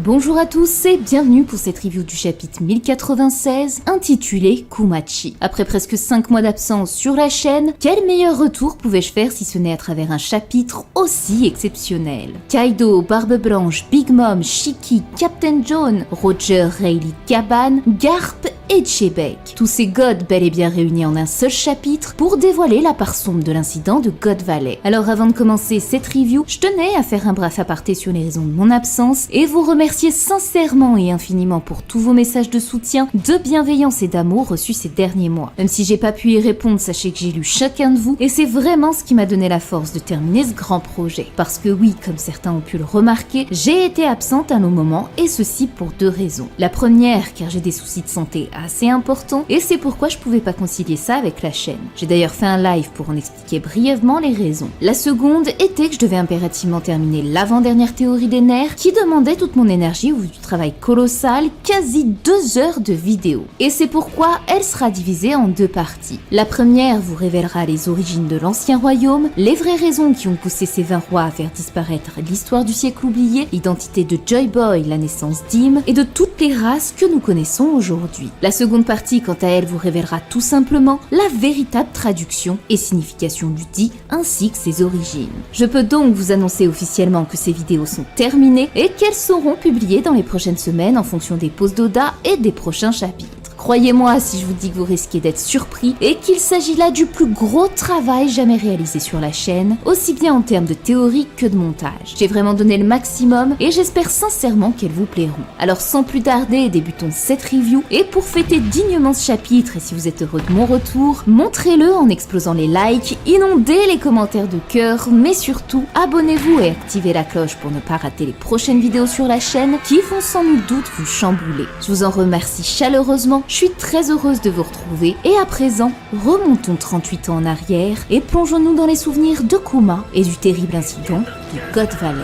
Bonjour à tous et bienvenue pour cette review du chapitre 1096 intitulé Kumachi. Après presque 5 mois d'absence sur la chaîne, quel meilleur retour pouvais-je faire si ce n'est à travers un chapitre aussi exceptionnel? Kaido, Barbe Blanche, Big Mom, Shiki, Captain John, Roger, Rayleigh, Caban, Garp et Chebek. Tous ces gods bel et bien réunis en un seul chapitre pour dévoiler la part sombre de l'incident de God Valley. Alors avant de commencer cette review, je tenais à faire un bref aparté sur les raisons de mon absence et vous remercier sincèrement et infiniment pour tous vos messages de soutien, de bienveillance et d'amour reçus ces derniers mois. Même si j'ai pas pu y répondre, sachez que j'ai lu chacun de vous et c'est vraiment ce qui m'a donné la force de terminer ce grand projet. Parce que oui, comme certains ont pu le remarquer, j'ai été absente à un long moment et ceci pour 2 raisons. La première, car j'ai des soucis de santé assez importants et c'est pourquoi je pouvais pas concilier ça avec la chaîne. J'ai d'ailleurs fait un live pour en expliquer brièvement les raisons. La seconde était que je devais impérativement terminer l'avant-dernière théorie des nerfs qui demandait toute mon énergie au vu du travail colossal, quasi 2 heures de vidéo. Et c'est pourquoi elle sera divisée en 2 parties. La première vous révélera les origines de l'ancien royaume, les vraies raisons qui ont poussé ces 20 rois à faire disparaître l'histoire du siècle oublié, l'identité de Joy Boy, la naissance d'Im et de toutes les races que nous connaissons aujourd'hui. La seconde partie, quant à elle, vous révélera tout simplement la véritable traduction et signification du dit ainsi que ses origines. Je peux donc vous annoncer officiellement que ces vidéos sont terminées et qu'elles seront publiées dans les prochaines semaines en fonction des pauses d'Oda et des prochains chapitres. Croyez-moi si je vous dis que vous risquez d'être surpris et qu'il s'agit là du plus gros travail jamais réalisé sur la chaîne, aussi bien en termes de théorie que de montage. J'ai vraiment donné le maximum et j'espère sincèrement qu'elles vous plairont. Alors sans plus tarder, débutons cette review et pour fêter dignement ce chapitre et si vous êtes heureux de mon retour, montrez-le en explosant les likes, inondez les commentaires de cœur, mais surtout abonnez-vous et activez la cloche pour ne pas rater les prochaines vidéos sur la chaîne qui vont sans nul doute vous chambouler. Je vous en remercie chaleureusement. Je suis très heureuse de vous retrouver et à présent, remontons 38 ans en arrière et plongeons-nous dans les souvenirs de Kuma et du terrible incident de God Valley.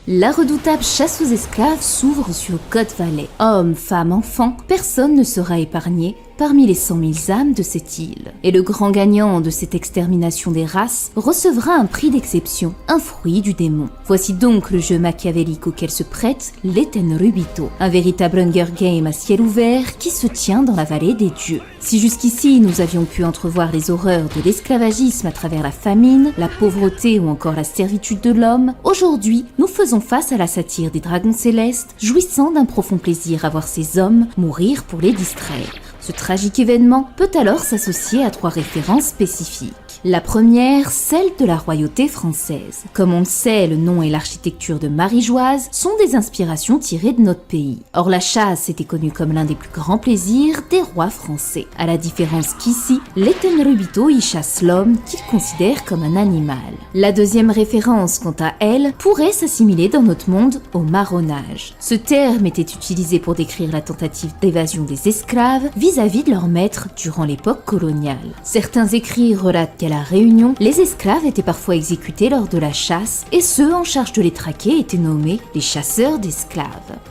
La redoutable chasse aux esclaves s'ouvre sur God Valley. Hommes, femmes, enfants, personne ne sera épargné parmi les 100 000 âmes de cette île. Et le grand gagnant de cette extermination des races recevra un prix d'exception, un fruit du démon. Voici donc le jeu machiavélique auquel se prête l'Etenrubito, un véritable Hunger Game à ciel ouvert qui se tient dans la vallée des dieux. Si jusqu'ici nous avions pu entrevoir les horreurs de l'esclavagisme à travers la famine, la pauvreté ou encore la servitude de l'homme, aujourd'hui nous faisons face à la satire des dragons célestes, jouissant d'un profond plaisir à voir ces hommes mourir pour les distraire. Ce tragique événement peut alors s'associer à 3 références spécifiques. La première, celle de la royauté française. Comme on le sait, le nom et l'architecture de Marie-Joise sont des inspirations tirées de notre pays. Or la chasse était connue comme l'un des plus grands plaisirs des rois français. À la différence qu'ici, l'Etenrubito y chasse l'homme qu'il considère comme un animal. La deuxième référence, quant à elle, pourrait s'assimiler dans notre monde au marronnage. Ce terme était utilisé pour décrire la tentative d'évasion des esclaves vis-à-vis de leur maître durant l'époque coloniale. Certains écrits relatent qu'à la Réunion, les esclaves étaient parfois exécutés lors de la chasse et ceux en charge de les traquer étaient nommés les chasseurs d'esclaves.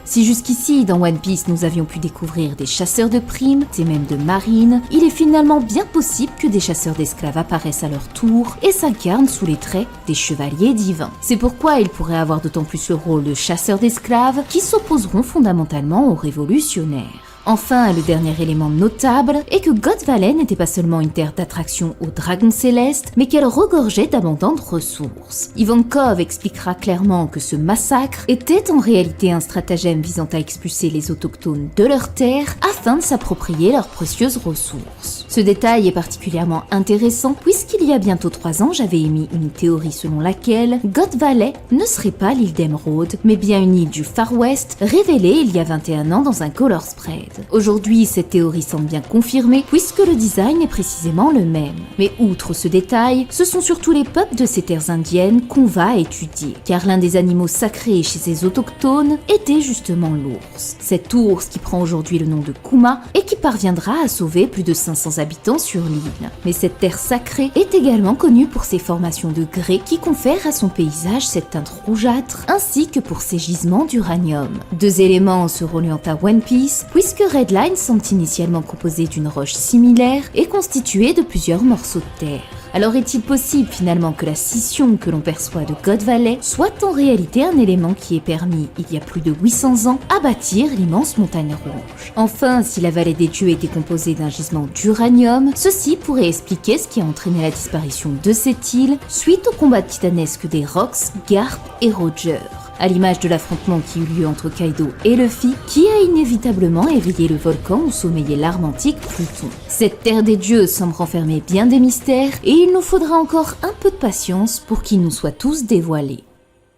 Si jusqu'ici, dans One Piece, nous avions pu découvrir des chasseurs de primes et même de marines, il est finalement bien possible que des chasseurs d'esclaves apparaissent à leur tour et s'incarnent sous les traits des chevaliers divins. C'est pourquoi ils pourraient avoir d'autant plus le rôle de chasseurs d'esclaves qui s'opposeront fondamentalement aux révolutionnaires. Enfin, le dernier élément notable est que God Valley n'était pas seulement une terre d'attraction aux dragons célestes, mais qu'elle regorgeait d'abondantes ressources. Ivankov expliquera clairement que ce massacre était en réalité un stratagème visant à expulser les autochtones de leur terre afin de s'approprier leurs précieuses ressources. Ce détail est particulièrement intéressant puisqu'il y a bientôt 3 ans, j'avais émis une théorie selon laquelle God Valley ne serait pas l'île d'Emeraude, mais bien une île du Far West révélée il y a 21 ans dans un color spread. Aujourd'hui, cette théorie semble bien confirmée puisque le design est précisément le même. Mais outre ce détail, ce sont surtout les peuples de ces terres indiennes qu'on va étudier, car l'un des animaux sacrés chez ces autochtones était justement l'ours. Cet ours qui prend aujourd'hui le nom de Kuma et qui parviendra à sauver plus de 500 habitants sur l'île. Mais cette terre sacrée est également connue pour ses formations de grès qui confèrent à son paysage cette teinte rougeâtre, ainsi que pour ses gisements d'uranium. 2 éléments se reliant à One Piece puisque que Redline semble initialement composé d'une roche similaire et constitué de plusieurs morceaux de terre. Alors est-il possible finalement que la scission que l'on perçoit de God Valley soit en réalité un élément qui est permis, il y a plus de 800 ans, à bâtir l'immense montagne rouge? Enfin, si la vallée des dieux était composée d'un gisement d'uranium, ceci pourrait expliquer ce qui a entraîné la disparition de cette île suite au combat titanesque des Rox, Garp et Roger, à l'image de l'affrontement qui eut lieu entre Kaido et Luffy, qui a inévitablement éveillé le volcan où sommeillait l'arme antique Pluton. Cette terre des dieux semble renfermer bien des mystères, et il nous faudra encore un peu de patience pour qu'ils nous soient tous dévoilés.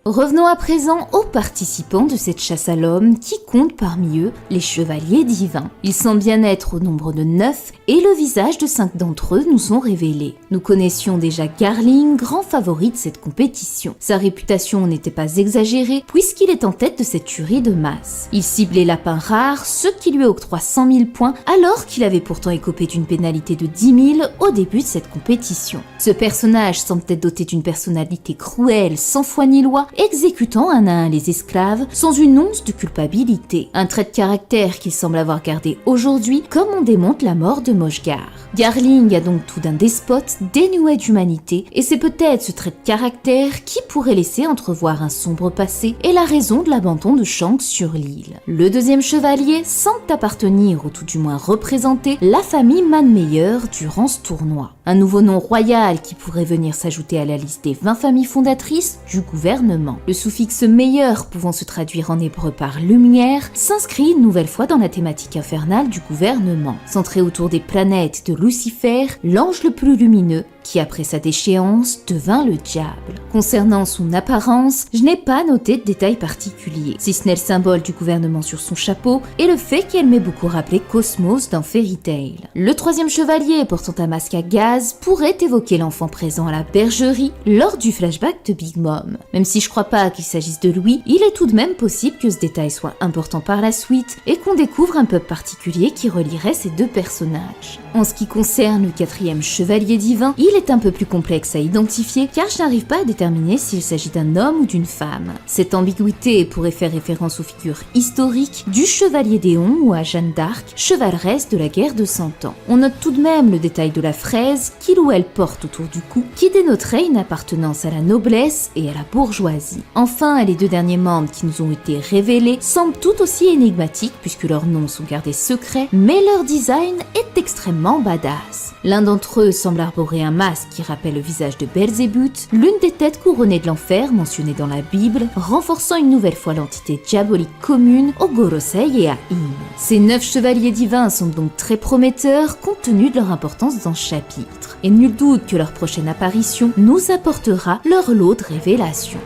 Revenons à présent aux participants de cette chasse à l'homme qui comptent parmi eux les chevaliers divins. Ils semblent bien être au nombre de 9 et le visage de 5 d'entre eux nous sont révélés. Nous connaissions déjà Garling, grand favori de cette compétition. Sa réputation n'était pas exagérée puisqu'il est en tête de cette tuerie de masse. Il cible les lapins rares, ce qui lui octroie 100 000 points alors qu'il avait pourtant écopé d'une pénalité de 10 000 au début de cette compétition. Ce personnage semble être doté d'une personnalité cruelle, sans foi ni loi, exécutant un à un les esclaves sans une once de culpabilité. Un trait de caractère qu'il semble avoir gardé aujourd'hui, comme on démontre la mort de Mosgar. Garling a donc tout d'un despote dénué d'humanité, et c'est peut-être ce trait de caractère qui pourrait laisser entrevoir un sombre passé et la raison de l'abandon de Shanks sur l'île. Le deuxième chevalier semble appartenir, ou tout du moins représenter, la famille Manmeyer durant ce tournoi. Un nouveau nom royal qui pourrait venir s'ajouter à la liste des 20 familles fondatrices du gouvernement. Le suffixe meilleur pouvant se traduire en hébreu par lumière s'inscrit une nouvelle fois dans la thématique infernale du gouvernement. Centré autour des planètes de Lucifer, l'ange le plus lumineux qui après sa déchéance devint le diable. Concernant son apparence, je n'ai pas noté de détails particuliers, si ce n'est le symbole du gouvernement sur son chapeau et le fait qu'elle m'ait beaucoup rappelé Cosmos dans Fairy Tail. Le troisième chevalier portant un masque à gaz pourrait évoquer l'enfant présent à la bergerie lors du flashback de Big Mom. Même si je crois pas qu'il s'agisse de lui, il est tout de même possible que ce détail soit important par la suite et qu'on découvre un peuple particulier qui relierait ces deux personnages. En ce qui concerne le quatrième chevalier divin, il est un peu plus complexe à identifier car je n'arrive pas à déterminer s'il s'agit d'un homme ou d'une femme. Cette ambiguïté pourrait faire référence aux figures historiques du chevalier d'Éon ou à Jeanne d'Arc, chevaleresse de la guerre de 100 ans. On note tout de même le détail de la fraise qu'il ou elle porte autour du cou qui dénoterait une appartenance à la noblesse et à la bourgeoisie. Enfin, les deux derniers membres qui nous ont été révélés semblent tout aussi énigmatiques puisque leurs noms sont gardés secrets, mais leur design est extrêmement badass. L'un d'entre eux semble arborer un masque qui rappelle le visage de Belzébuth, l'une des têtes couronnées de l'enfer mentionnée dans la Bible, renforçant une nouvelle fois l'entité diabolique commune au Gorosei et à In. Ces 9 chevaliers divins sont donc très prometteurs compte tenu de leur importance dans ce chapitre, et nul doute que leur prochaine apparition nous apportera leur lot de révélations.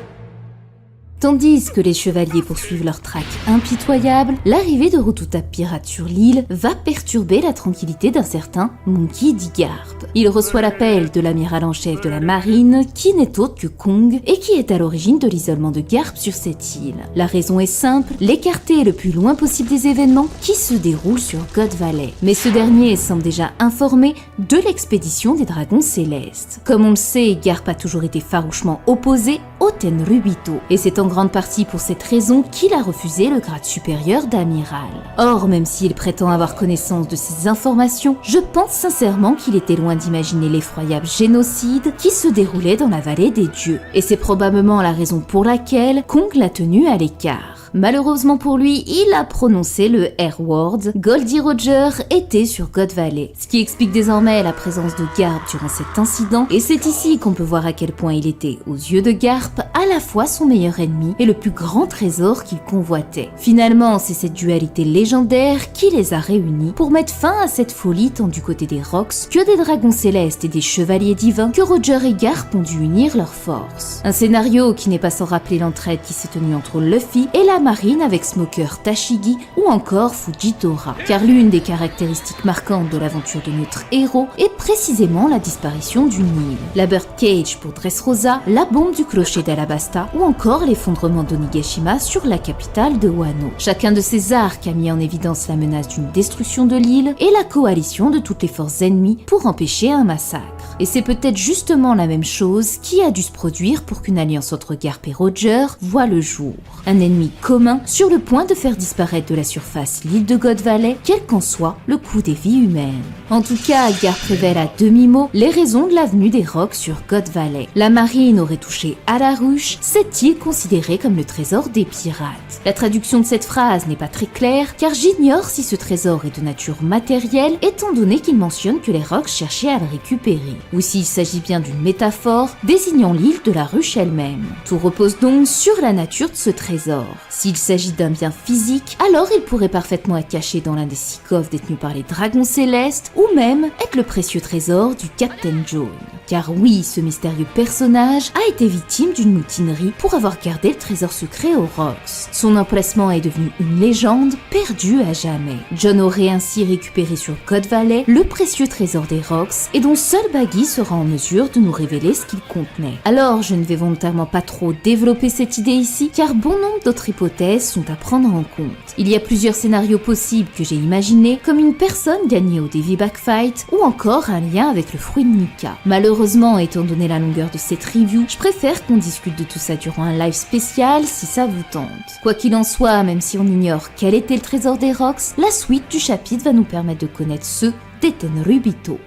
Tandis que les chevaliers poursuivent leur traque impitoyable, l'arrivée de Rototap Pirate sur l'île va perturber la tranquillité d'un certain Monkey D. Garp. Il reçoit l'appel de l'amiral en chef de la marine, qui n'est autre que Kong, et qui est à l'origine de l'isolement de Garp sur cette île. La raison est simple, l'écarter le plus loin possible des événements qui se déroulent sur God Valley. Mais ce dernier semble déjà informé de l'expédition des dragons célestes. Comme on le sait, Garp a toujours été farouchement opposé au Tenryubito, et c'est en grande partie pour cette raison qu'il a refusé le grade supérieur d'amiral. Or, même s'il prétend avoir connaissance de ces informations, je pense sincèrement qu'il était loin d'imaginer l'effroyable génocide qui se déroulait dans la vallée des dieux. Et c'est probablement la raison pour laquelle Kong l'a tenu à l'écart. Malheureusement pour lui, il a prononcé le R-word. Goldie Roger était sur God Valley, ce qui explique désormais la présence de Garp durant cet incident, et c'est ici qu'on peut voir à quel point il était, aux yeux de Garp, à la fois son meilleur ennemi et le plus grand trésor qu'il convoitait. Finalement, c'est cette dualité légendaire qui les a réunis pour mettre fin à cette folie tant du côté des Rox que des dragons célestes et des chevaliers divins que Roger et Garp ont dû unir leurs forces. Un scénario qui n'est pas sans rappeler l'entraide qui s'est tenue entre Luffy et la marine avec Smoker Tashigi ou encore Fujitora, car l'une des caractéristiques marquantes de l'aventure de notre héros est précisément la disparition d'une île. La Birdcage pour Dressrosa, la bombe du clocher d'Alabasta ou encore l'effondrement d'Onigashima sur la capitale de Wano. Chacun de ces arcs a mis en évidence la menace d'une destruction de l'île et la coalition de toutes les forces ennemies pour empêcher un massacre. Et c'est peut-être justement la même chose qui a dû se produire pour qu'une alliance entre Garp et Roger voit le jour. Un ennemi commun sur le point de faire disparaître de la surface l'île de God Valley, quel qu'en soit le coût des vies humaines. En tout cas, Garp révèle à demi-mot les raisons de la venue des Rocs sur God Valley. La marine aurait touché à la ruche, cette île considérée comme le trésor des pirates. La traduction de cette phrase n'est pas très claire, car j'ignore si ce trésor est de nature matérielle, étant donné qu'il mentionne que les Rocs cherchaient à le récupérer, ou s'il s'agit bien d'une métaphore désignant l'île de la ruche elle-même. Tout repose donc sur la nature de ce trésor. S'il s'agit d'un bien physique, alors il pourrait parfaitement être caché dans l'un des 6 coffres détenus par les dragons célestes, ou même être le précieux trésor du Captain Jaune. Car oui, ce mystérieux personnage a été victime d'une mutinerie pour avoir gardé le trésor secret aux Rocs. Son emplacement est devenu une légende, perdue à jamais. Jon aurait ainsi récupéré sur God Valley le précieux trésor des Rocs, et dont seul Baggy sera en mesure de nous révéler ce qu'il contenait. Alors, je ne vais volontairement pas trop développer cette idée ici, car bon nombre d'autres hypothèses sont à prendre en compte. Il y a plusieurs scénarios possibles que j'ai imaginés, comme une personne gagnée au Davy Backfight, ou encore un lien avec le fruit de Nika. Malheureusement, étant donné la longueur de cette review, je préfère qu'on discute de tout ça durant un live spécial si ça vous tente. Quoi qu'il en soit, même si on ignore quel était le trésor des Rocs, la suite du chapitre va nous permettre de connaître ceux des Tenryubito.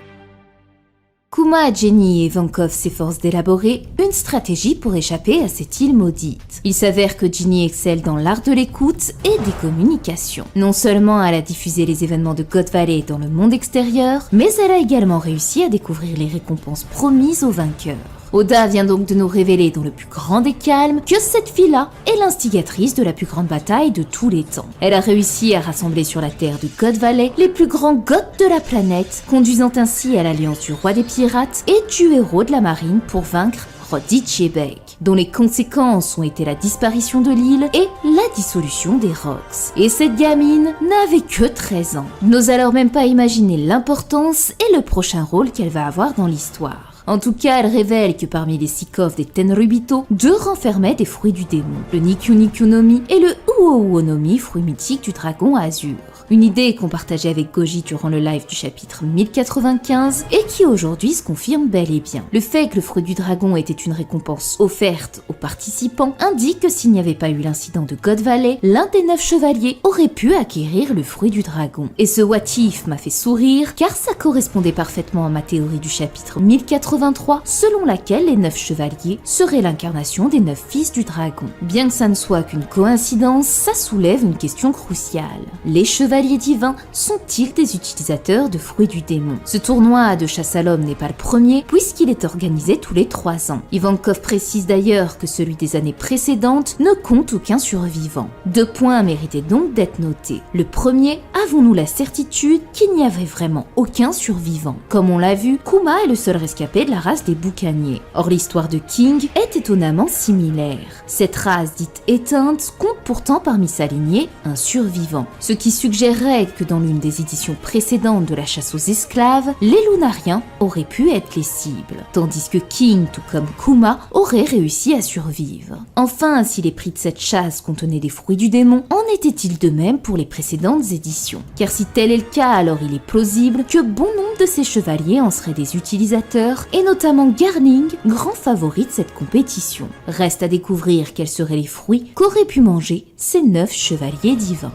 Kuma, Jenny et Ivankov s'efforcent d'élaborer une stratégie pour échapper à cette île maudite. Il s'avère que Ginny excelle dans l'art de l'écoute et des communications. Non seulement elle a diffusé les événements de God Valley dans le monde extérieur, mais elle a également réussi à découvrir les récompenses promises aux vainqueurs. Oda vient donc de nous révéler dans le plus grand des calmes que cette fille-là est l'instigatrice de la plus grande bataille de tous les temps. Elle a réussi à rassembler sur la terre de God Valley les plus grands goths de la planète, conduisant ainsi à l'alliance du roi des pirates et du héros de la marine pour vaincre Roddy Chebek, dont les conséquences ont été la disparition de l'île et la dissolution des Rocs. Et cette gamine n'avait que 13 ans. N'ose alors même pas imaginer l'importance et le prochain rôle qu'elle va avoir dans l'histoire. En tout cas, elle révèle que parmi les 6 coffres des Tenryubito, 2 renfermaient des fruits du démon, le Nikyu Nikyu no Mi et le Uo Uo no Mi, fruit mythique du dragon azur. Une idée qu'on partageait avec Goji durant le live du chapitre 1095 et qui aujourd'hui se confirme bel et bien. Le fait que le fruit du dragon était une récompense offerte aux participants indique que s'il n'y avait pas eu l'incident de God Valley, l'un des 9 chevaliers aurait pu acquérir le fruit du dragon. Et ce what if m'a fait sourire car ça correspondait parfaitement à ma théorie du chapitre 1083 selon laquelle les 9 chevaliers seraient l'incarnation des 9 fils du dragon. Bien que ça ne soit qu'une coïncidence, ça soulève une question cruciale. Les chevaliers divins sont-ils des utilisateurs de fruits du démon? Ce tournoi de chasse à l'homme n'est pas le premier puisqu'il est organisé tous les 3 ans. Ivankov précise d'ailleurs que celui des années précédentes ne compte aucun survivant. 2 points méritaient donc d'être notés. Le premier, avons-nous la certitude qu'il n'y avait vraiment aucun survivant? Comme on l'a vu, Kuma est le seul rescapé de la race des boucaniers. Or l'histoire de King est étonnamment similaire. Cette race dite éteinte compte pourtant parmi sa lignée un survivant, ce qui suggérerait que dans l'une des éditions précédentes de la chasse aux esclaves, les Lunariens auraient pu être les cibles, tandis que King, tout comme Kuma, aurait réussi à survivre. Enfin, si les prix de cette chasse contenaient des fruits du démon, en était-il de même pour les précédentes éditions? Car si tel est le cas, alors il est plausible que bon nombre de ces chevaliers en seraient des utilisateurs, et notamment Garling, grand favori de cette compétition. Reste à découvrir quels seraient les fruits qu'auraient pu manger ces 9 chevaliers divins.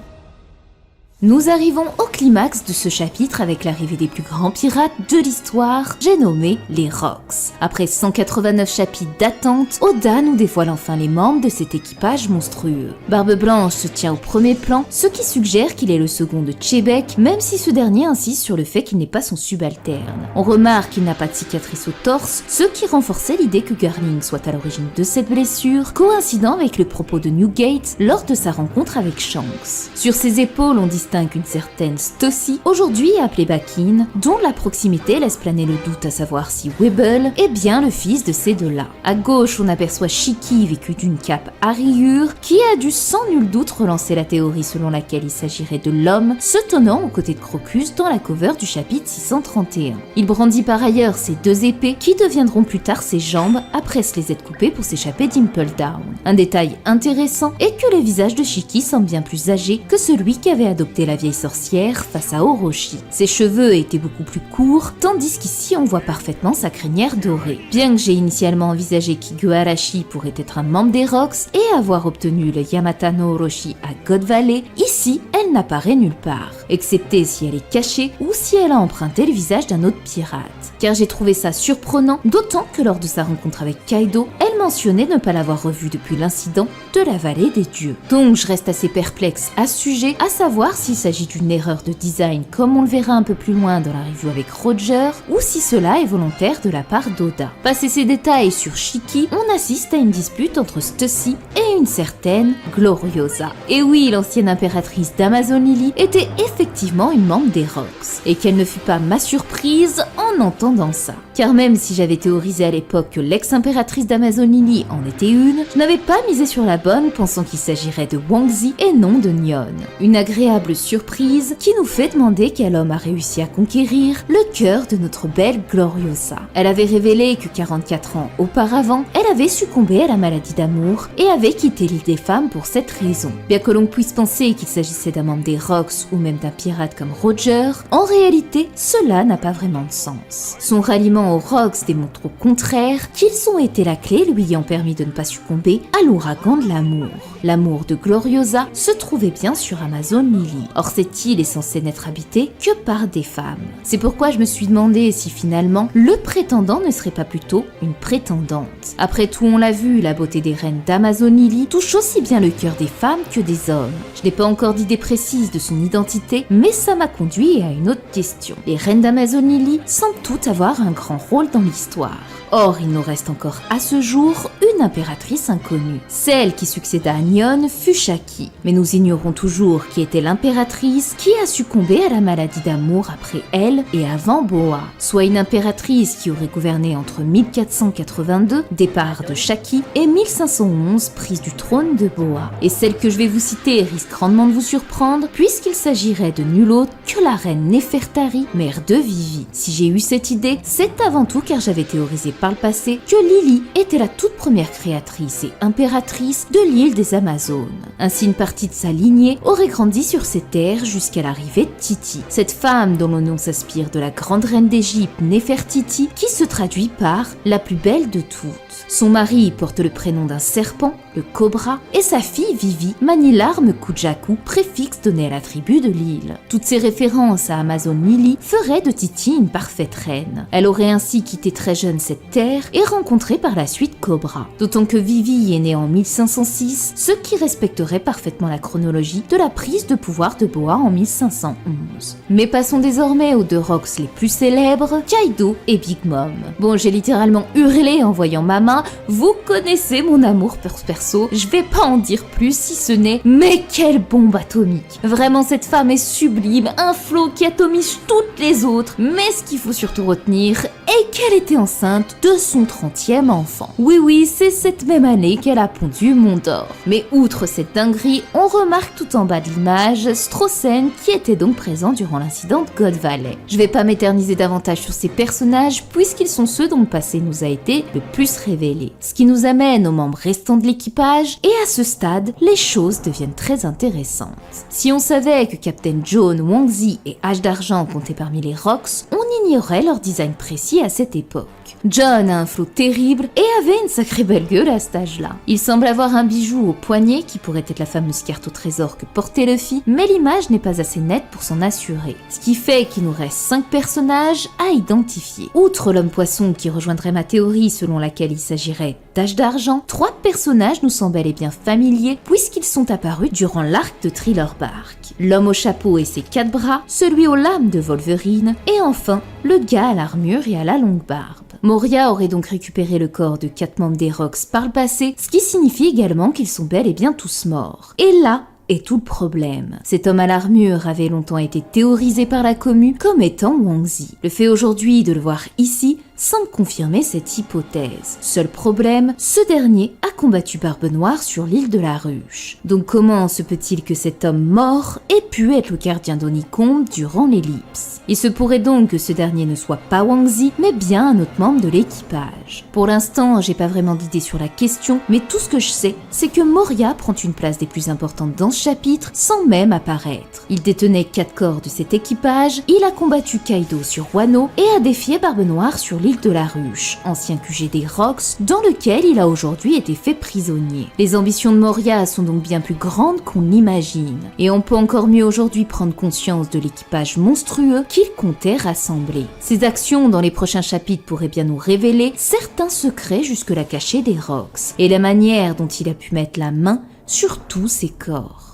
Nous arrivons au climax de ce chapitre avec l'arrivée des plus grands pirates de l'histoire, j'ai nommé les Rocs. Après 189 chapitres d'attente, Oda nous dévoile enfin les membres de cet équipage monstrueux. Barbe Blanche se tient au premier plan, ce qui suggère qu'il est le second de Chebek, même si ce dernier insiste sur le fait qu'il n'est pas son subalterne. On remarque qu'il n'a pas de cicatrice au torse, ce qui renforçait l'idée que Garling soit à l'origine de cette blessure, coïncidant avec le propos de Newgate lors de sa rencontre avec Shanks. Sur ses épaules, on distingue une certaine Stossy, aujourd'hui appelée Bakin, dont la proximité laisse planer le doute à savoir si Weeble est bien le fils de ces deux-là. À gauche, on aperçoit Shiki vêtu d'une cape à rayures, qui a dû sans nul doute relancer la théorie selon laquelle il s'agirait de l'homme se tenant aux côtés de Crocus dans la cover du chapitre 631. Il brandit par ailleurs ses 2 épées qui deviendront plus tard ses jambes après se les être coupées pour s'échapper d'Impel Down. Un détail intéressant est que le visage de Shiki semble bien plus âgé que celui qu'avait adopté c'était la vieille sorcière face à Orochi. Ses cheveux étaient beaucoup plus courts, tandis qu'ici on voit parfaitement sa crinière dorée. Bien que j'ai initialement envisagé qu'Iguarashi pourrait être un membre des Rocks et avoir obtenu le Yamata no Orochi à God Valley, ici elle n'apparaît nulle part, excepté si elle est cachée ou si elle a emprunté le visage d'un autre pirate. Car j'ai trouvé ça surprenant, d'autant que lors de sa rencontre avec Kaido, elle mentionnait ne pas l'avoir revu depuis l'incident de la vallée des dieux. Donc je reste assez perplexe à ce sujet, à savoir s'il s'agit d'une erreur de design comme on le verra un peu plus loin dans la review avec Roger, ou si cela est volontaire de la part d'Oda. Passé ces détails sur Shiki, on assiste à une dispute entre Stussy et une certaine Gloriosa. Et oui, l'ancienne impératrice d'Amazon Lily était effectivement une membre des Rocks, et quelle ne fut pas ma surprise en entendant ça. Car même si j'avais théorisé à l'époque que l'ex-impératrice d'Amazon Lily en était une, je n'avais pas misé sur la bonne pensant qu'il s'agirait de Wang Zi et non de Nyon. Une agréable surprise qui nous fait demander quel homme a réussi à conquérir le cœur de notre belle Gloriosa. Elle avait révélé que 44 ans auparavant, elle avait succombé à la maladie d'amour et avait quitté l'île des femmes pour cette raison. Bien que l'on puisse penser qu'il s'agissait d'un membre des Rocks ou même d'un pirate comme Roger, en réalité, cela n'a pas vraiment de sens. Son ralliement aux Rocks démontre au contraire qu'ils ont été la clé lui ayant permis de ne pas succomber à l'ouragan de l'amour. L'amour de Gloriosa se trouvait bien sur Amazon Lily. Or cette île est censée n'être habitée que par des femmes. C'est pourquoi je me suis demandé si finalement le prétendant ne serait pas plutôt une prétendante. Après tout, on l'a vu, la beauté des reines d'Amazon Lily touche aussi bien le cœur des femmes que des hommes. Je n'ai pas encore d'idée précise de son identité, mais ça m'a conduit à une autre question. Les reines d'Amazon Lily semblent toutes avoir un grand rôle dans l'histoire. Or, il nous reste encore à ce jour une impératrice inconnue. Celle qui succéda à Nyon fut Shaki, mais nous ignorons toujours qui était l'impératrice qui a succombé à la maladie d'amour après elle et avant Boa, soit une impératrice qui aurait gouverné entre 1482, départ de Shaki, et 1511, prise du trône de Boa. Et celle que je vais vous citer risque grandement de vous surprendre, puisqu'il s'agirait de nulle autre que la reine Nefertari, mère de Vivi. Si j'ai eu cette idée, c'est avant tout car j'avais théorisé par le passé que Lily était la toute première créatrice et impératrice de l'île des Amazones. Ainsi, une partie de sa lignée aurait grandi sur ces terres jusqu'à l'arrivée de Titi, cette femme dont le nom s'inspire de la grande reine d'Égypte Néfertiti, qui se traduit par la plus belle de toutes. Son mari porte le prénom d'un serpent, le cobra, et sa fille Vivi manie l'arme Kujaku, préfixe donné à la tribu de l'île. Toutes ces références à Amazon Lily feraient de Titi une parfaite reine. Elle aurait ainsi quitté très jeune cette terre et rencontré par la suite Cobra. D'autant que Vivi est née en 1506, ce qui respecterait parfaitement la chronologie de la prise de pouvoir de Boa en 1511. Mais passons désormais aux deux Rocks les plus célèbres, Kaido et Big Mom. Bon, j'ai littéralement hurlé en voyant ma main, vous connaissez mon amour perso, je vais pas en dire plus si ce n'est mais quelle bombe atomique. Vraiment, cette femme est sublime, un flot qui atomise toutes les autres, mais ce qu'il faut surtout retenir est qu'elle était enceinte de son 30e enfant. Oui, c'est cette même année qu'elle a pondu Mondor. Mais outre cette dinguerie, on remarque tout en bas de l'image Strossen qui était donc présent durant l'incident de God Valley. Je vais pas m'éterniser davantage sur ces personnages puisqu'ils sont ceux dont le passé nous a été le plus révélé. Ce qui nous amène aux membres restants de l'équipage et à ce stade, les choses deviennent très intéressantes. Si on savait que Captain John, Wang Zi et Hache d'Argent comptaient parmi les Rocks, on ignorait leur design précis à cette époque. John a un flot terrible et avait une sacrée belle gueule à cet âge-là. Il semble avoir un bijou au poignet qui pourrait être la fameuse carte au trésor que portait Luffy, mais l'image n'est pas assez nette pour s'en assurer. Ce qui fait qu'il nous reste 5 personnages à identifier. Outre l'homme poisson qui rejoindrait ma théorie selon laquelle il s'agirait d'Hache d'Argent, 3 personnages nous sont bel et bien familiers puisqu'ils sont apparus durant l'arc de Thriller Bark. L'homme au chapeau et ses 4 bras, celui aux lames de Wolverine, et enfin le gars à l'armure et à la longue barbe. Moria aurait donc récupéré le corps de 4 membres des Rocks par le passé, ce qui signifie également qu'ils sont bel et bien tous morts. Et là est tout le problème. Cet homme à l'armure avait longtemps été théorisé par la commu comme étant Wang Zi. Le fait aujourd'hui de le voir ici semble confirmer cette hypothèse. Seul problème, ce dernier a combattu Barbe Noire sur l'île de la Ruche. Donc comment se peut-il que cet homme mort ait pu être le gardien d'Honeycomb durant l'ellipse? Il se pourrait donc que ce dernier ne soit pas Wang Zi, mais bien un autre membre de l'équipage. Pour l'instant, j'ai pas vraiment d'idée sur la question, mais tout ce que je sais, c'est que Moria prend une place des plus importantes dans ce chapitre sans même apparaître. Il détenait 4 corps de cet équipage, il a combattu Kaido sur Wano et a défié Barbe Noire sur l'île de la Ruche, ancien QG des Rocks, dans lequel il a aujourd'hui été fait prisonnier. Les ambitions de Moria sont donc bien plus grandes qu'on l'imagine, et on peut encore mieux aujourd'hui prendre conscience de l'équipage monstrueux qu'il comptait rassembler. Ses actions dans les prochains chapitres pourraient bien nous révéler certains secrets jusque-là cachés des Rocks, et la manière dont il a pu mettre la main sur tous ses corps.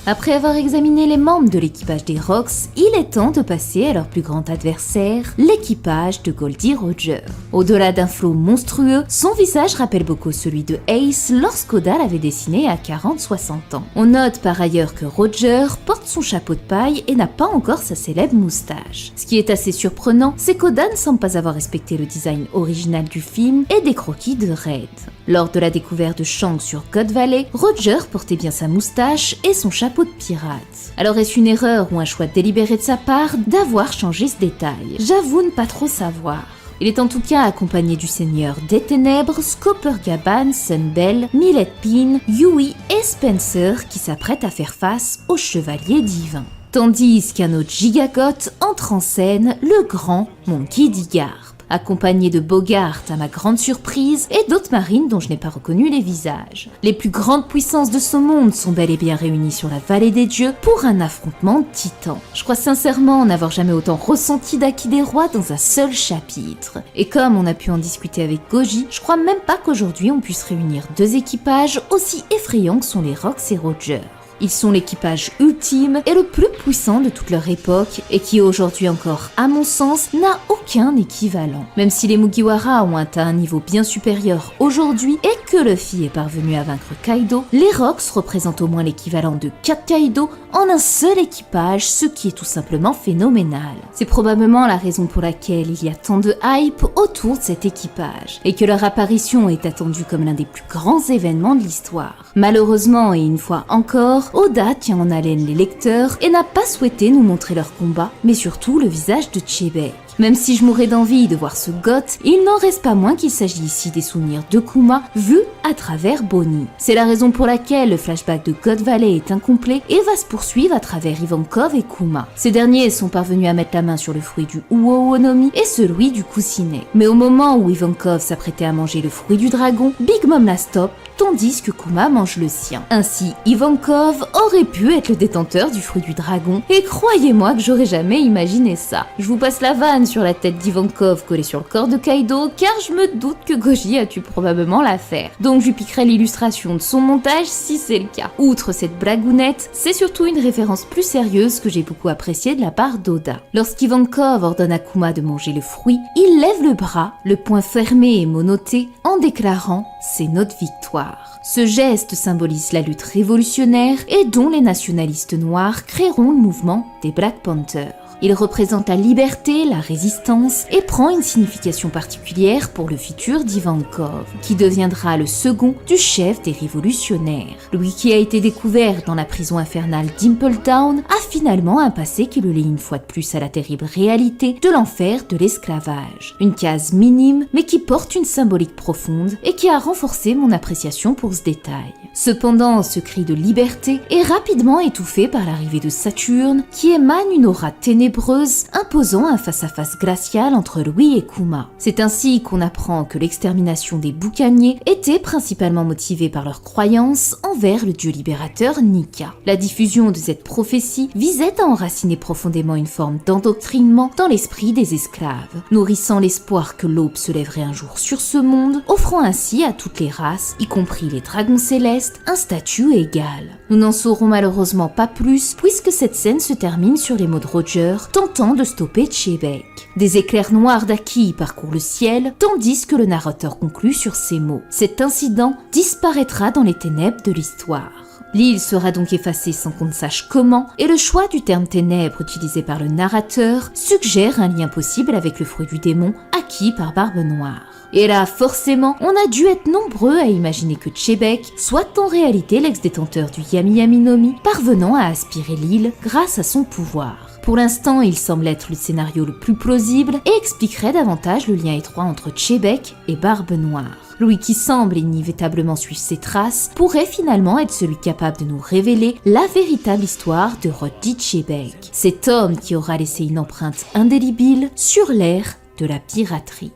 Après avoir examiné les membres de l'équipage des Rocks, il est temps de passer à leur plus grand adversaire, l'équipage de Goldie Roger. Au-delà d'un flot monstrueux, son visage rappelle beaucoup celui de Ace lorsqu'Oda l'avait dessiné à 40-60 ans. On note par ailleurs que Roger porte son chapeau de paille et n'a pas encore sa célèbre moustache. Ce qui est assez surprenant, c'est qu'Oda ne semble pas avoir respecté le design original du film et des croquis de Red. Lors de la découverte de Shanks sur God Valley, Roger portait bien sa moustache et son chapeau de pirate. Alors est-ce une erreur ou un choix délibéré de sa part d'avoir changé ce détail? J'avoue ne pas trop savoir. Il est en tout cas accompagné du Seigneur des Ténèbres, Scopper Gaban, Sunbel, Millet Pin, Yui et Spencer qui s'apprêtent à faire face au Chevalier Divin. Tandis qu'un autre gigagoth entre en scène, le grand Monkey D. Garp, accompagné de Bogart à ma grande surprise et d'autres marines dont je n'ai pas reconnu les visages. Les plus grandes puissances de ce monde sont bel et bien réunies sur la vallée des dieux pour un affrontement de titans. Je crois sincèrement n'avoir jamais autant ressenti d'Aki des rois dans un seul chapitre. Et comme on a pu en discuter avec Goji, je crois même pas qu'aujourd'hui on puisse réunir 2 équipages aussi effrayants que sont les Rocks et Roger. Ils sont l'équipage ultime et le plus puissant de toute leur époque et qui aujourd'hui encore, à mon sens, n'a aucun équivalent. Même si les Mugiwara ont atteint un niveau bien supérieur aujourd'hui et que Luffy est parvenu à vaincre Kaido, les Rocks représentent au moins l'équivalent de 4 Kaido en un seul équipage, ce qui est tout simplement phénoménal. C'est probablement la raison pour laquelle il y a tant de hype autour de cet équipage et que leur apparition est attendue comme l'un des plus grands événements de l'histoire. Malheureusement et une fois encore, Oda tient en haleine les lecteurs et n'a pas souhaité nous montrer leur combat, mais surtout le visage de Chebek. Même si je mourrais d'envie de voir ce goth, il n'en reste pas moins qu'il s'agit ici des souvenirs de Kuma vus à travers Bonnie. C'est la raison pour laquelle le flashback de God Valley est incomplet et va se poursuivre à travers Ivankov et Kuma. Ces derniers sont parvenus à mettre la main sur le fruit du Uo-Uonomi et celui du coussinet. Mais au moment où Ivankov s'apprêtait à manger le fruit du dragon, Big Mom la stoppe, tandis que Kuma mange le sien. Ainsi, Ivankov aurait pu être le détenteur du fruit du dragon, et croyez-moi que j'aurais jamais imaginé ça. Je vous passe la vanne sur la tête d'Ivankov collée sur le corps de Kaido, car je me doute que Goji a dû probablement la faire. Donc je lui piquerai l'illustration de son montage si c'est le cas. Outre cette blagounette, c'est surtout une référence plus sérieuse que j'ai beaucoup appréciée de la part d'Oda. Lorsqu'Ivankov ordonne à Kuma de manger le fruit, il lève le bras, le poing fermé et monoté, en déclarant « c'est notre victoire ». Ce geste symbolise la lutte révolutionnaire et dont les nationalistes noirs créeront le mouvement des Black Panthers. Il représente la liberté, la résistance et prend une signification particulière pour le futur d'Ivankov, qui deviendra le second du chef des révolutionnaires. Lui qui a été découvert dans la prison infernale d'Imple Town a finalement un passé qui le lie une fois de plus à la terrible réalité de l'enfer de l'esclavage. Une case minime mais qui porte une symbolique profonde et qui a renforcé mon appréciation pour ce détail. Cependant, ce cri de liberté est rapidement étouffé par l'arrivée de Saturne qui émane une aura ténébreuse imposant un face-à-face glacial entre Louis et Kuma. C'est ainsi qu'on apprend que l'extermination des boucaniers était principalement motivée par leur croyance envers le dieu libérateur Nika. La diffusion de cette prophétie visait à enraciner profondément une forme d'endoctrinement dans l'esprit des esclaves, nourrissant l'espoir que l'aube se lèverait un jour sur ce monde, offrant ainsi à toutes les races, y compris les dragons célestes, un statut égal. Nous n'en saurons malheureusement pas plus puisque cette scène se termine sur les mots de Roger tentant de stopper Chebek. Des éclairs noirs d'Aki parcourent le ciel tandis que le narrateur conclut sur ces mots. Cet incident disparaîtra dans les ténèbres de l'histoire. L'île sera donc effacée sans qu'on ne sache comment, et le choix du terme ténèbres utilisé par le narrateur suggère un lien possible avec le fruit du démon acquis par Barbe Noire. Et là, forcément, on a dû être nombreux à imaginer que Chebek soit en réalité l'ex-détenteur du Yami Yami no Mi, parvenant à aspirer l'île grâce à son pouvoir. Pour l'instant, il semble être le scénario le plus plausible et expliquerait davantage le lien étroit entre Chebek et Barbe Noire. Louis, qui semble inévitablement suivre ses traces, pourrait finalement être celui capable de nous révéler la véritable histoire de Roddy Chebek, cet homme qui aura laissé une empreinte indélébile sur l'ère de la piraterie.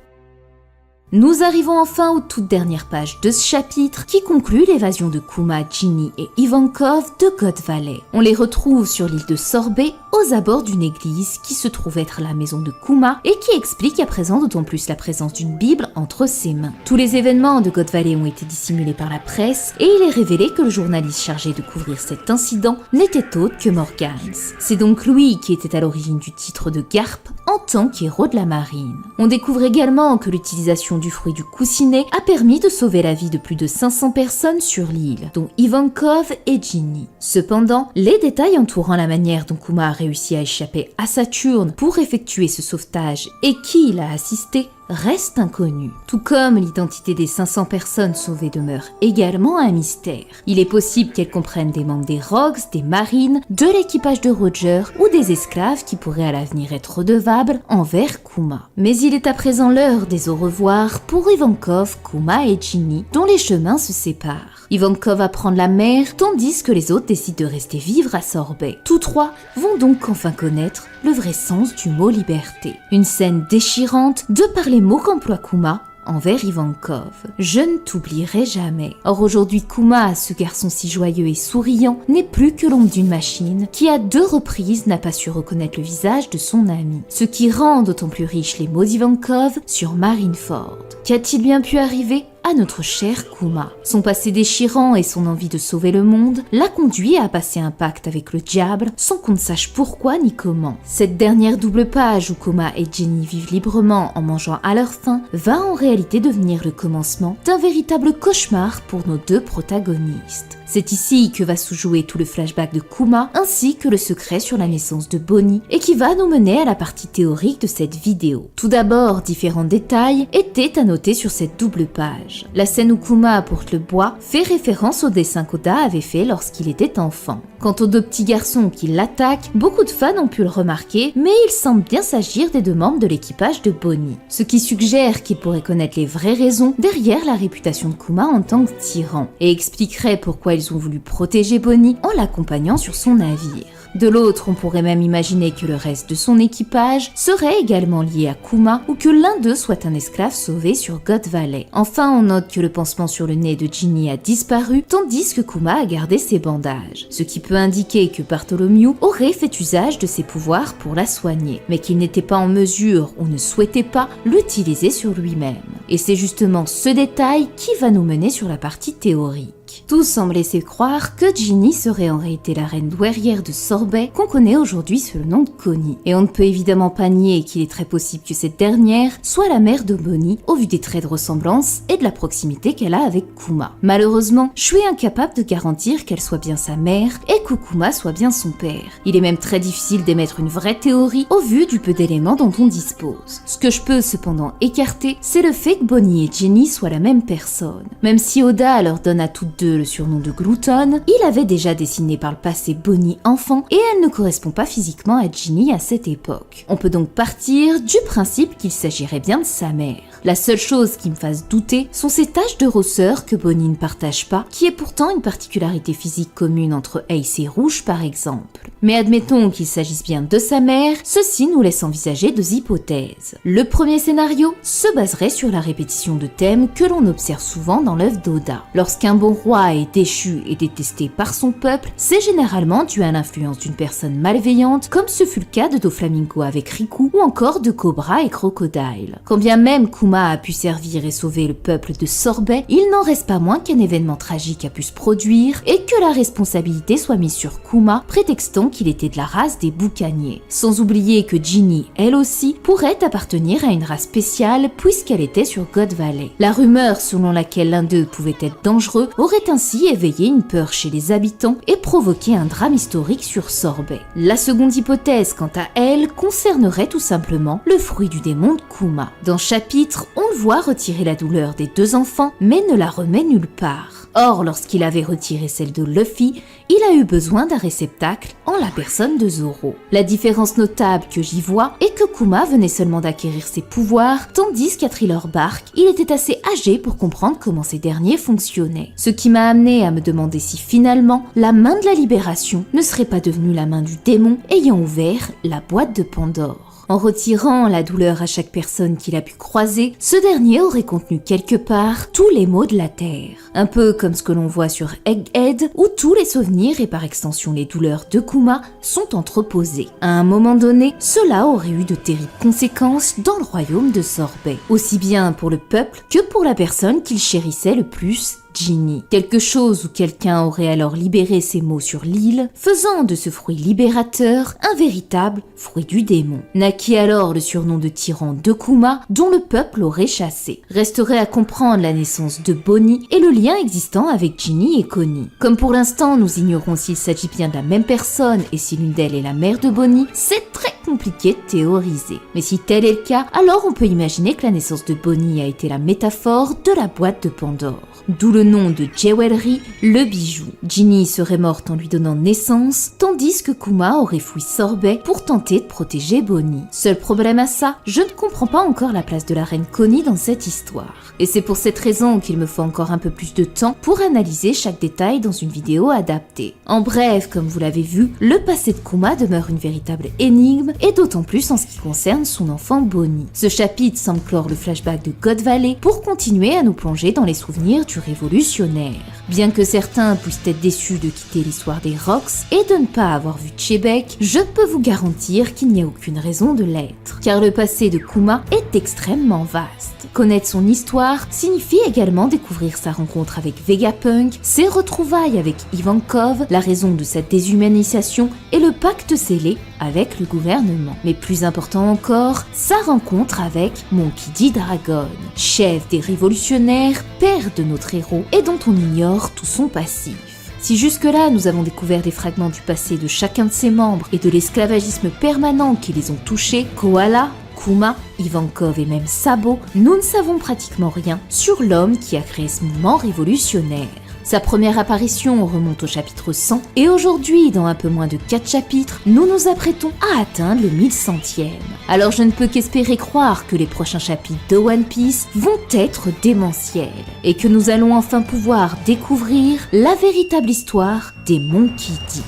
Nous arrivons enfin aux toutes dernières pages de ce chapitre qui conclut l'évasion de Kuma, Ginny et Ivankov de God Valley. On les retrouve sur l'île de Sorbet aux abords d'une église qui se trouve être la maison de Kuma et qui explique à présent d'autant plus la présence d'une Bible entre ses mains. Tous les événements de God Valley ont été dissimulés par la presse et il est révélé que le journaliste chargé de couvrir cet incident n'était autre que Morgans. C'est donc lui qui était à l'origine du titre de Garp en tant qu'héros de la marine. On découvre également que l'utilisation du fruit du coussinet a permis de sauver la vie de plus de 500 personnes sur l'île, dont Ivankov et Ginny. Cependant, les détails entourant la manière dont Kuma a réussi à échapper à Saturne pour effectuer ce sauvetage et qui l'a assisté reste inconnu. Tout comme l'identité des 500 personnes sauvées demeure également un mystère. Il est possible qu'elles comprennent des membres des Rogues, des Marines, de l'équipage de Roger ou des esclaves qui pourraient à l'avenir être redevables envers Kuma. Mais il est à présent l'heure des au revoir pour Ivankov, Kuma et Ginny, dont les chemins se séparent. Ivankov va prendre la mer, tandis que les autres décident de rester vivre à Sorbet. Tous trois vont donc enfin connaître le vrai sens du mot liberté. Une scène déchirante de par les mots qu'emploie Kuma envers Ivankov. Je ne t'oublierai jamais. Or aujourd'hui, Kuma, ce garçon si joyeux et souriant, n'est plus que l'ombre d'une machine qui à 2 reprises n'a pas su reconnaître le visage de son ami. Ce qui rend d'autant plus riche les mots d'Ivankov sur Marineford. Qu'a-t-il bien pu arriver à notre cher Kuma? Son passé déchirant et son envie de sauver le monde l'a conduit à passer un pacte avec le diable sans qu'on ne sache pourquoi ni comment. Cette dernière double page où Kuma et Ginny vivent librement en mangeant à leur faim va en réalité devenir le commencement d'un véritable cauchemar pour nos 2 protagonistes. C'est ici que va se jouer tout le flashback de Kuma ainsi que le secret sur la naissance de Bonnie et qui va nous mener à la partie théorique de cette vidéo. Tout d'abord, différents détails étaient à noter sur cette double page. La scène où Kuma apporte le bois fait référence au dessin qu'Oda avait fait lorsqu'il était enfant. Quant aux 2 petits garçons qui l'attaquent, beaucoup de fans ont pu le remarquer, mais il semble bien s'agir des 2 membres de l'équipage de Bonnie. Ce qui suggère qu'il pourrait connaître les vraies raisons derrière la réputation de Kuma en tant que tyran, et expliquerait pourquoi ils ont voulu protéger Bonnie en l'accompagnant sur son navire. De l'autre, on pourrait même imaginer que le reste de son équipage serait également lié à Kuma ou que l'un d'eux soit un esclave sauvé sur God Valley. Enfin, on note que le pansement sur le nez de Ginny a disparu tandis que Kuma a gardé ses bandages, ce qui peut indiquer que Bartholomew aurait fait usage de ses pouvoirs pour la soigner, mais qu'il n'était pas en mesure ou ne souhaitait pas l'utiliser sur lui-même. Et c'est justement ce détail qui va nous mener sur la partie théorique. Tout semble laisser croire que Ginny serait en réalité la reine douairière de Sorbet qu'on connaît aujourd'hui sous le nom de Connie. Et on ne peut évidemment pas nier qu'il est très possible que cette dernière soit la mère de Bonnie au vu des traits de ressemblance et de la proximité qu'elle a avec Kuma. Malheureusement, je suis incapable de garantir qu'elle soit bien sa mère et que Kuma soit bien son père. Il est même très difficile d'émettre une vraie théorie au vu du peu d'éléments dont on dispose. Ce que je peux cependant écarter, c'est le fait que Bonnie et Ginny soient la même personne. Même si Oda leur donne à toutes 2 le surnom de Glouton, il avait déjà dessiné par le passé Bonnie enfant et elle ne correspond pas physiquement à Ginny à cette époque. On peut donc partir du principe qu'il s'agirait bien de sa mère. La seule chose qui me fasse douter sont ces taches de rosseur que Bonnie ne partage pas, qui est pourtant une particularité physique commune entre Ace et Rouge par exemple. Mais admettons qu'il s'agisse bien de sa mère, ceci nous laisse envisager 2 hypothèses. Le premier scénario se baserait sur la répétition de thèmes que l'on observe souvent dans l'œuvre d'Oda. Lorsqu'un bon roi est déchu et détesté par son peuple, c'est généralement dû à l'influence d'une personne malveillante, comme ce fut le cas de Doflamingo avec Riku ou encore de Cobra et Crocodile. Quand bien même Kuma Kuma a pu servir et sauver le peuple de Sorbet, il n'en reste pas moins qu'un événement tragique a pu se produire et que la responsabilité soit mise sur Kuma, prétextant qu'il était de la race des boucaniers. Sans oublier que Ginny, elle aussi, pourrait appartenir à une race spéciale puisqu'elle était sur God Valley. La rumeur selon laquelle l'un d'eux pouvait être dangereux aurait ainsi éveillé une peur chez les habitants et provoqué un drame historique sur Sorbet. La seconde hypothèse, quant à elle, concernerait tout simplement le fruit du démon de Kuma. Dans ce chapitre, on le voit retirer la douleur des deux enfants, mais ne la remet nulle part. Or, lorsqu'il avait retiré celle de Luffy, il a eu besoin d'un réceptacle en la personne de Zoro. La différence notable que j'y vois est que Kuma venait seulement d'acquérir ses pouvoirs, tandis qu'à Thriller Bark, il était assez âgé pour comprendre comment ces derniers fonctionnaient. Ce qui m'a amené à me demander si finalement, la main de la libération ne serait pas devenue la main du démon ayant ouvert la boîte de Pandore. En retirant la douleur à chaque personne qu'il a pu croiser, ce dernier aurait contenu quelque part tous les maux de la terre. Un peu comme ce que l'on voit sur Egghead, où tous les souvenirs et par extension les douleurs de Kuma sont entreposés. À un moment donné, cela aurait eu de terribles conséquences dans le royaume de Sorbet, aussi bien pour le peuple que pour la personne qu'il chérissait le plus, Ginny. Quelque chose ou quelqu'un aurait alors libéré ses mots sur l'île, faisant de ce fruit libérateur un véritable fruit du démon. Naquit alors le surnom de tyran de Kuma, dont le peuple aurait chassé. Resterait à comprendre la naissance de Bonnie et le lien existant avec Ginny et Connie. Comme pour l'instant nous ignorons s'il s'agit bien de la même personne et si l'une d'elles est la mère de Bonnie, c'est très compliqué de théoriser. Mais si tel est le cas, alors on peut imaginer que la naissance de Bonnie a été la métaphore de la boîte de Pandore. D'où le nom de Jewelry, le bijou. Ginny serait morte en lui donnant naissance, tandis que Kuma aurait fui Sorbet pour tenter de protéger Bonnie. Seul problème à ça, je ne comprends pas encore la place de la reine Connie dans cette histoire. Et c'est pour cette raison qu'il me faut encore un peu plus de temps pour analyser chaque détail dans une vidéo adaptée. En bref, comme vous l'avez vu, le passé de Kuma demeure une véritable énigme, et d'autant plus en ce qui concerne son enfant Bonnie. Ce chapitre semble clore le flashback de God Valley pour continuer à nous plonger dans les souvenirs du révolutionnaire. Bien que certains puissent être déçus de quitter l'histoire des Rocks et de ne pas avoir vu Chebek, je peux vous garantir qu'il n'y a aucune raison de l'être, car le passé de Kuma est extrêmement vaste. Connaître son histoire signifie également découvrir sa rencontre avec Vegapunk, ses retrouvailles avec Ivankov, la raison de sa déshumanisation et le pacte scellé avec le gouvernement. Mais plus important encore, sa rencontre avec Monkey D. Dragon, chef des révolutionnaires, père de notre héros et dont on ignore tout son passif. Si jusque-là nous avons découvert des fragments du passé de chacun de ses membres et de l'esclavagisme permanent qui les ont touchés, Koala, Kuma, Ivankov et même Sabo, nous ne savons pratiquement rien sur l'homme qui a créé ce mouvement révolutionnaire. Sa première apparition remonte au chapitre 100 et aujourd'hui, dans un peu moins de 4 chapitres, nous nous apprêtons à atteindre le 1100e. Alors je ne peux qu'espérer croire que les prochains chapitres de One Piece vont être démentiels et que nous allons enfin pouvoir découvrir la véritable histoire des Monkey D.